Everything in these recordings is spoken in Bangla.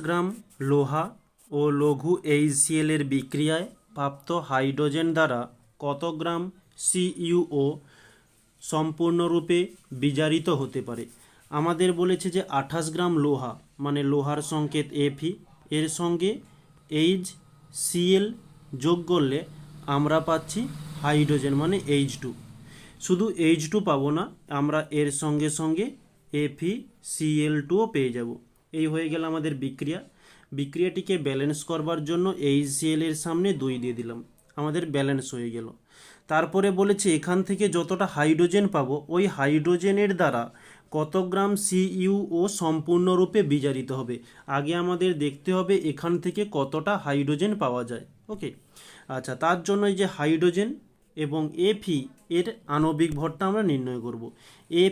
গ্রাম লোহা ও লঘু HCl এর বিক্রিয়ায় প্রাপ্ত হাইড্রোজেন দ্বারা কত গ্রাম CuO সম্পূর্ণরূপে বিজারিত হতে পারে? আমাদের বলেছে যে 28 গ্রাম লোহা মানে লোহার সংকেত Fe এর সঙ্গে HCl যোগ করলে আমরা পাচ্ছি হাইড্রোজেন মানে H2। শুধু H2 পাবো না, আমরা এর সঙ্গে সঙ্গে FeCl2ও পেয়ে যাব। এই হয়ে গেল আমাদের বিক্রিয়াটিকে ব্যালেন্স করবার জন্য HCl এর সামনে 2 দিয়ে দিলাম, আমাদের ব্যালেন্স হয়ে গেল। তারপরে বলেছে এখান থেকে যতটা হাইড্রোজেন পাবো ওই হাইড্রোজেনের দ্বারা কত গ্রাম CuO সম্পূর্ণরূপে বিজারিত হবে। আগে আমাদের দেখতে হবে এখান থেকে কতটা হাইড্রোজেন পাওয়া যায়। ওকে, আচ্ছা, তার জন্য এই যে হাইড্রোজেন এবং Fe এর আণবিক ভরটা আমরা নির্ণয় করব।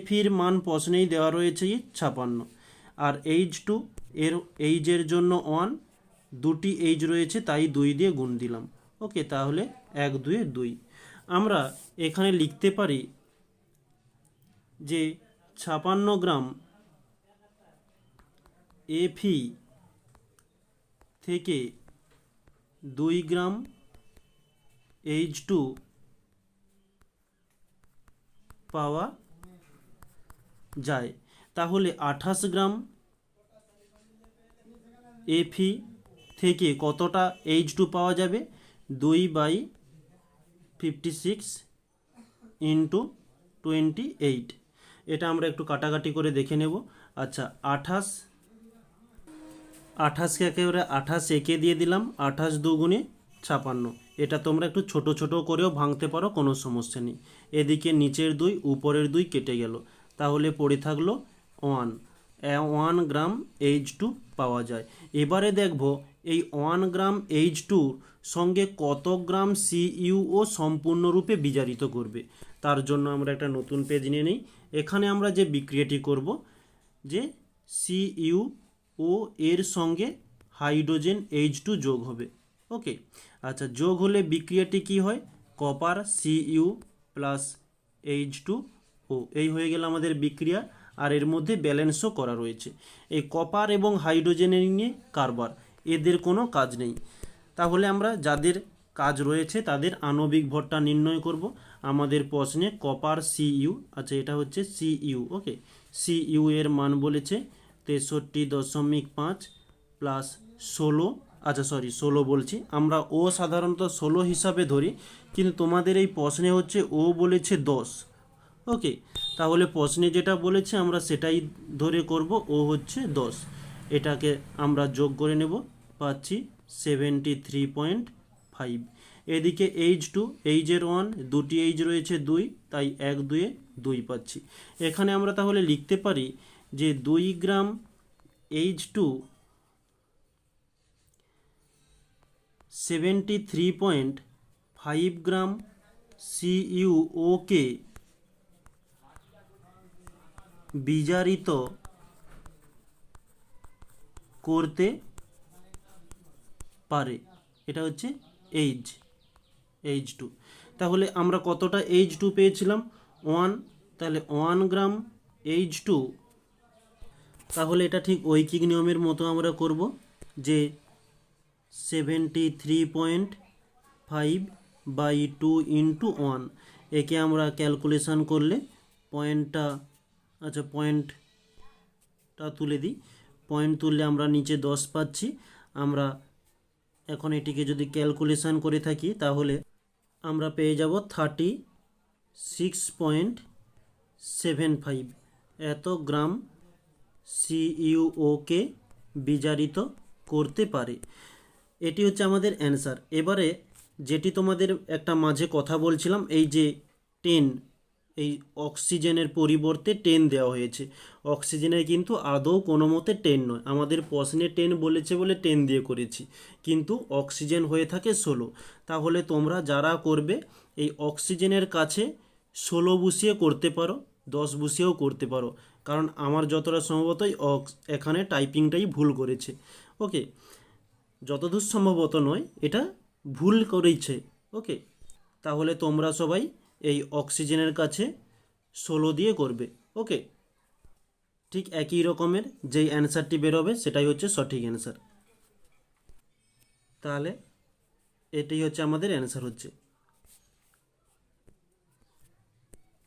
Feর মান প্রশ্নেই দেওয়া রয়েছে 56, আর H2 এর এইচের জন্য 1, দুটি H রয়েছে তাই 2 দিয়ে গুণ দিলাম। ওকে, তাহলে 1 2 2। আমরা এখানে লিখতে পারি যে 56 গ্রাম Fe থেকে 2 গ্রাম H2 পাওয়া যায়। তাহলে 28 গ্রাম Fe থেকে কতটা H2 পাওয়া যাবে? 2/56 ইন্টু 28। এটা আমরা একটু কাটাকাটি করে দেখে নেব। আচ্ছা, 28কে একেবারে 28 একে দিয়ে দিলাম, 28 দুগুণে 56। এটা তোমরা একটু ছোট ছোট করেও ভাঙতে পারো, কোনো সমস্যা নেই। এদিকে নিচের 2 উপরের 2 কেটে গেল, তাহলে পড়ে থাকলো 1 গ্রাম H2 পাওয়া যায়। এবারে দেখব এই 1 গ্রাম H2 সঙ্গে কত গ্রাম CuO সম্পূর্ণরূপে বিজারিত করবে। তার জন্য আমরা একটা নতুন পেজ নিয়ে নিই। এখানে আমরা যে বিক্রিয়াটি করব, যে CuO এর সঙ্গে হাইড্রোজেন H2 যোগ হবে। ওকে, আচ্ছা, যোগ হলে বিক্রিয়াটি কি হয়? কপার Cu প্লাস H2O, এই হয়ে গেল আমাদের বিক্রিয়া। আর এর মধ্যে ব্যালেন্সও করা রয়েছে। এই কপার এবং হাইড্রোজেনের নিয়ে কারবার, এদের কোনো কাজ নেই। তাহলে আমরা যাদের কাজ রয়েছে তাদের আণবিক ভরটা নির্ণয় করব। আমাদের প্রশ্নে কপার Cu, আচ্ছা এটা হচ্ছে Cu। ওকে, Cu এর মান বলেছে 63.5 প্লাস 16, আচ্ছা সরি 16 বলছি, আমরা ও সাধারণত 16 হিসাবে ধরি, কিন্তু তোমাদের এই প্রশ্নে হচ্ছে ও বলেছে 10। ওকে, তাহলে প্রশ্নে যেটা বলেছে আমরা সেটাই ধরে করব, ও হচ্ছে 10। এটাকে আমরা যোগ করে নেব, পাচ্ছি 73.5। এদিকে H2, H-এর 1, দুটি H রয়েছে 2, তাই 1 2 2 পাচ্ছি। এখানে আমরা তাহলে লিখতে পারি যে 2 গ্রাম H2 73.5 গ্রাম CuO কে বিজারিত করতে পারে। এটা হচ্ছে H2। তাহলে আমরা কতটা H2 পেয়েছিলাম? 1, তাহলে 1 গ্রাম H2। তাহলে এটা ঠিক ঐকিক নিয়মের মতো আমরা করব, যে 73.5/2 ইন্টু 1। একে আমরা ক্যালকুলেশান করলে পয়েন্টটা, আচ্ছা পয়েন্টটা তুলে দিই, পয়েন্ট তুললে আমরা নিচে 10 পাচ্ছি। আমরা এখন এটিকে যদি ক্যালকুলেশান করে থাকি তাহলে আমরা পেয়ে যাব 36.75 এত গ্রাম CuO কে বিজারিত করতে পারে। এটি হচ্ছে আমাদের অ্যান্সার। এবারে যেটি তোমাদের একটা মাঝে কথা বলছিলাম, এই যে 10, এই অক্সিজেনের পরিবর্তে 10 দেওয়া হয়েছে। অক্সিজেনের কিন্তু আদৌ কোনো মতে 10 নয়, আমাদের প্রশ্নে 10 বলেছে বলে 10 দিয়ে করেছি, কিন্তু অক্সিজেন হয়ে থাকে 16। তাহলে তোমরা যারা করবে এই অক্সিজেনের কাছে 16 বসিয়ে করতে পারো, 10 বসিয়েও করতে পারো, কারণ আমার যতটা সম্ভবতই এখানে টাইপিংটাই ভুল করেছে। ওকে, যতদূর সম্ভবত নয়, এটা ভুল করেছে। ওকে, তাহলে তোমরা সবাই এই অক্সিজেনের কাছে 16 দিয়ে করবে। ওকে। ঠিক একই রকমের যেই অ্যান্সারটি বেরোবে সেটাই হচ্ছে সঠিক অ্যান্সার। তাহলে এটাই হচ্ছে আমাদের অ্যান্সার হচ্ছে।